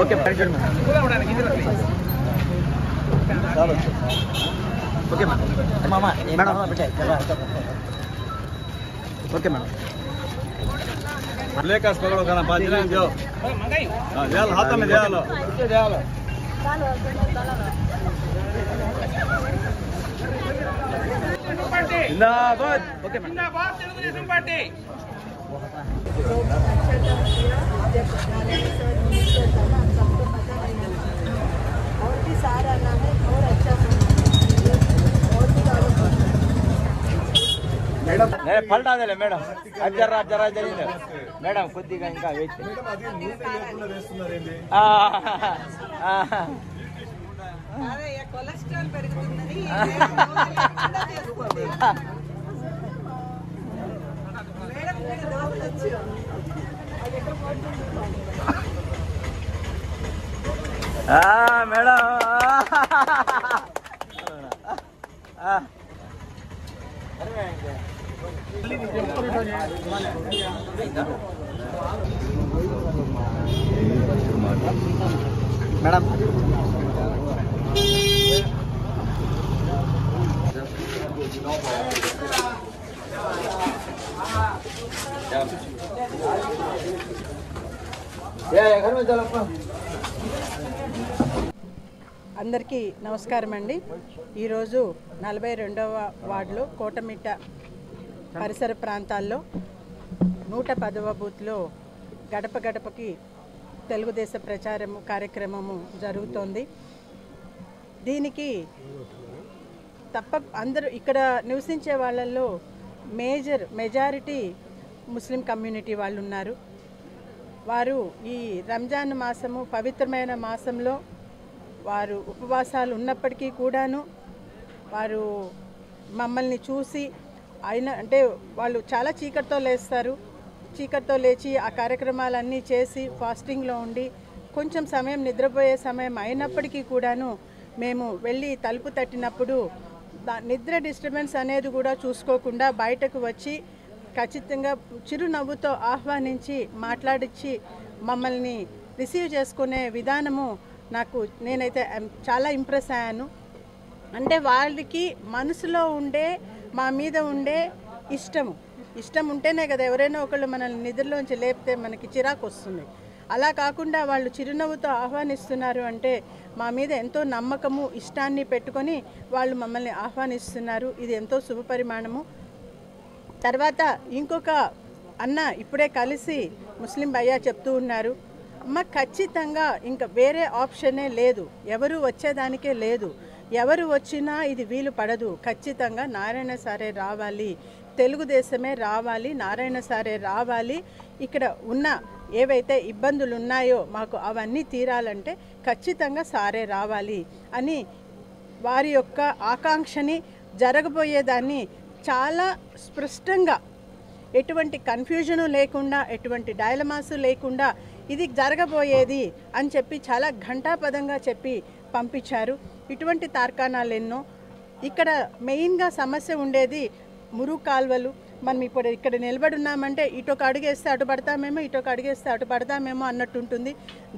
Okay okay madam okay madam लेकर पकड़ो खाना 5 दिन दो दे हाथ में दे लो जिंदाबाद ओके जिंदाबाद తెలుగుదేశం పార్టీ और भी सारा नाम है और अच्छा मैडम नहीं पलटा दे मैडम अब जरा जल्दी मैडम కొద్దిగా ఇంకా వెయిట్ మేడం అది నూనె లేకుండా వేస్తున్నారు ఏంది అరే యా కొలెస్ట్రాల్ పెరుగుతుందని మేడం మీరు దోవచ్చు మేడం मैडम घर में चलो అందరికీ నమస్కారం అండి. ఈరోజు 42వ వార్డులో కోటమిట్ట పరిసర ప్రాంతాల్లో 110వ బూత్లో గడప గడపకి తెలుగుదేశ ప్రచారం కార్యక్రమము జరుగుతోంది. దీనికి అందరూ ఇక్కడ నివసించే వాళ్ళల్లో మెజారిటీ ముస్లిం కమ్యూనిటీ వాళ్ళు ఉన్నారు. వారు ఈ రంజాన్ మాసము పవిత్రమైన మాసంలో వారు ఉపవాసాలు ఉన్నప్పటికీ కూడాను వారు మమ్మల్ని చూసి అంటే వాళ్ళు చాలా చీకటితో లేస్తారు. చీకటితో లేచి ఆ కార్యక్రమాలన్నీ చేసి ఫాస్టింగ్లో ఉండి కొంచెం సమయం నిద్రపోయే సమయం అయినప్పటికీ కూడాను మేము వెళ్ళి తలుపు తట్టినప్పుడు నిద్ర డిస్టర్బెన్స్ అనేది కూడా చూసుకోకుండా బయటకు వచ్చి ఖచ్చితంగా చిరునవ్వుతో ఆహ్వానించి మాట్లాడించి మమ్మల్ని రిసీవ్ చేసుకునే విధానము నేనైతే చాలా ఇంప్రెస్ అయ్యాను. అంటే వాళ్ళకి మనసులో ఉండే మా మీద ఉండే ఇష్టం ఉంటేనే కదా ఎవరైనా ఒకళ్ళు మనల్ని నిద్రలోంచి లేపితే మనకి చిరాకు వస్తుంది. అలా కాకుండా వాళ్ళు చిరునవ్వుతో ఆహ్వానిస్తున్నారు అంటే మా మీద ఎంతో నమ్మకము ఇష్టాన్ని పెట్టుకొని వాళ్ళు మమ్మల్ని ఆహ్వానిస్తున్నారు. ఇది ఎంతో శుభపరిమాణము. తర్వాత ఇంకొక అన్న ఇప్పుడే కలిసి ముస్లిం భయ్యా చెప్తూ ఉన్నారు, అమ్మ ఖచ్చితంగా ఇంకా వేరే ఆప్షనే లేదు, ఎవరు వచ్చేదానికే లేదు, ఎవరు వచ్చినా ఇది వీలు పడదు, ఖచ్చితంగా నారాయణ సారే రావాలి, తెలుగుదేశమే రావాలి, నారాయణ సారే రావాలి, ఇక్కడ ఉన్న ఏవైతే ఇబ్బందులు ఉన్నాయో మాకు అవన్నీ తీరాలంటే ఖచ్చితంగా సారే రావాలి అని వారి యొక్క ఆకాంక్షని జరగబోయేదాన్ని చాలా స్పష్టంగా ఎటువంటి కన్ఫ్యూజను లేకుండా ఎటువంటి డైలమాసు లేకుండా ఇది జరగబోయేది అని చెప్పి చాలా ఘంటాపదంగా చెప్పి పంపించారు. ఇటువంటి తార్కాణాలు ఎన్నో. ఇక్కడ మెయిన్గా సమస్య ఉండేది మురుగు కాల్వలు. మనం ఇప్పుడు ఇక్కడ నిలబడి ఉన్నామంటే ఇటొక అడుగేస్తే అటు పడతామేమో, ఇటొక అడుగేస్తే అటు పడతామేమో అన్నట్టు ఉంటుంది.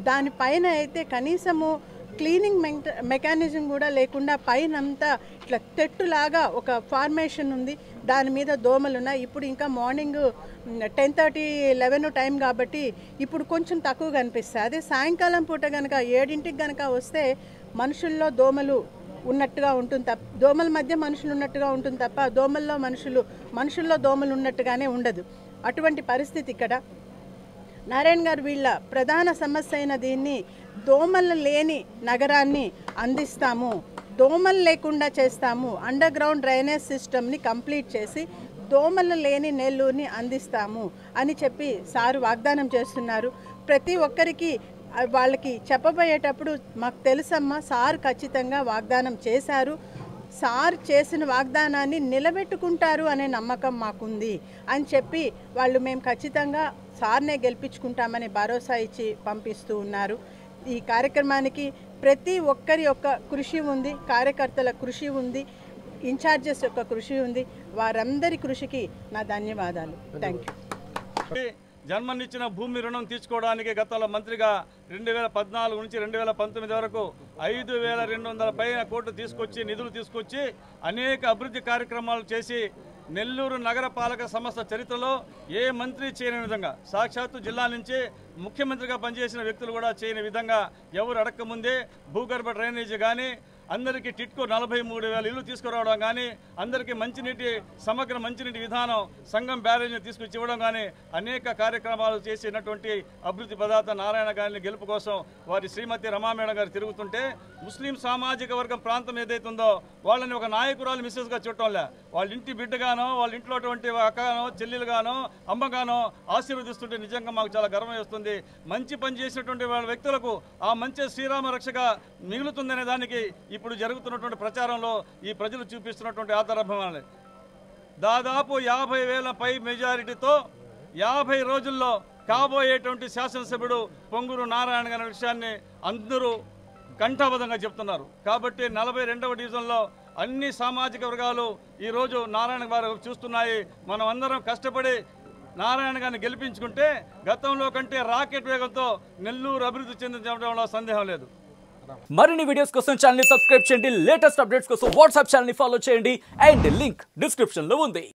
దానిపైన అయితే కనీసము క్లీనింగ్ మెకానిజం కూడా లేకుండా పైనంతా ఇట్లా తెట్టులాగా ఒక ఫార్మేషన్ ఉంది, దాని మీద దోమలు ఉన్నాయి. ఇప్పుడు ఇంకా మార్నింగ్ 10:30, 11 టైం కాబట్టి ఇప్పుడు కొంచెం తక్కువ కనిపిస్తాయి. అదే సాయంకాలం పూట కనుక 7ంటికి కనుక వస్తే మనుషుల్లో దోమలు ఉన్నట్టుగా ఉంటుంది తప్ప, దోమల మధ్య మనుషులు ఉన్నట్టుగా ఉంటుంది తప్ప మనుషుల్లో దోమలు ఉన్నట్టుగానే ఉండదు. అటువంటి పరిస్థితి ఇక్కడ. నారాయణ గారు వీళ్ళ ప్రధాన సమస్య అయిన దీన్ని దోమలు లేని నగరాన్ని అందిస్తాము, దోమలు లేకుండా చేస్తాము, అండర్ గ్రౌండ్ డ్రైనేజ్ సిస్టమ్ని కంప్లీట్ చేసి దోమలు లేని నెల్లూరుని అందిస్తాము అని చెప్పి సారు వాగ్దానం చేస్తున్నారు. ప్రతి ఒక్కరికి వాళ్ళకి చెప్పబోయేటప్పుడు మాకు తెలుసమ్మా సార్ ఖచ్చితంగా వాగ్దానం చేశారు, సార్ చేసిన వాగ్దానాన్ని నిలబెట్టుకుంటారు అనే నమ్మకం మాకుంది అని చెప్పి వాళ్ళు మేము ఖచ్చితంగా సార్నే గెలిపించుకుంటామని భరోసా ఇచ్చి పంపిస్తూ ఉన్నారు. ఈ కార్యక్రమానికి ప్రతి ఒక్కరి యొక్క కృషి ఉంది, కార్యకర్తల కృషి ఉంది, ఇన్ఛార్జెస్ యొక్క కృషి ఉంది. వారందరి కృషికి నా ధన్యవాదాలు. Thank you. జన్మనిచ్చిన భూమి రుణం తీర్చుకోవడానికి గతంలో మంత్రిగా 2014 నుంచి 2019 వరకు 5,200 పైన కోట్లు తీసుకొచ్చి నిధులు తీసుకొచ్చి అనేక అభివృద్ధి కార్యక్రమాలు చేసి నెల్లూరు నగరపాలక సంస్థ చరిత్రలో ఏ మంత్రి చేయని విధంగా సాక్షాత్తు జిల్లా నుంచి ముఖ్యమంత్రిగా పనిచేసిన వ్యక్తులు కూడా చేయని విధంగా ఎవరు అడక్కముందే భూగర్భ డ్రైనేజీ కానీ అందరికీ టిట్కో 43,000 ఇల్లు తీసుకురావడం కానీ అందరికీ మంచినీటి సమగ్ర మంచినీటి విధానం సంఘం బ్యారేజ్ని తీసుకొచ్చి ఇవ్వడం కానీ అనేక కార్యక్రమాలు చేసినటువంటి అభివృద్ధి పదార్థ నారాయణ గారిని గెలుపు కోసం వారి శ్రీమతి రమామేడం గారు తిరుగుతుంటే ముస్లిం సామాజిక వర్గం ప్రాంతం ఏదైతే ఉందో వాళ్ళని ఒక నాయకురాలు మిస్సెస్గా చూడటంలే వాళ్ళ ఇంటి బిడ్డగానో వాళ్ళ ఇంట్లో అక్కగానో చెల్లెలుగానో అమ్మగానో ఆశీర్వదిస్తుంటే నిజంగా మాకు చాలా గర్వం వేస్తుంది. మంచి పని చేసినటువంటి వాళ్ళ వ్యక్తులకు ఆ మంచి శ్రీరామ రక్షగా మిగులుతుందనే దానికి ఇప్పుడు జరుగుతున్నటువంటి ప్రచారంలో ఈ ప్రజలు చూపిస్తున్నటువంటి ఆధారాభిమానాలు దాదాపు 50,000 పై మెజారిటీతో 50 రోజుల్లో కాబోయేటువంటి శాసనసభ్యుడు పొంగూరు నారాయణ గారి విషయాన్ని అందరూ కంఠాబద్ధంగా చెప్తున్నారు. కాబట్టి 42వ డివిజన్లో అన్ని సామాజిక వర్గాలు ఈరోజు నారాయణ గారు చూస్తున్నాయి. మనం అందరం కష్టపడి నారాయణ గారిని గెలిపించుకుంటే గతంలో కంటే రాకెట్ వేగంతో నెల్లూరు అభివృద్ధి చెందడంలో సందేహం లేదు. మరిన్ని వీడియోస్ కోసం ఛానల్ ని సబ్స్క్రైబ్ చేయండి. లేటెస్ట్ అప్డేట్స్ కోసం వాట్సాప్ ఛానల్ ని ఫాలో చేయండి అండ్ లింక్ డిస్క్రిప్షన్ లో ఉంది.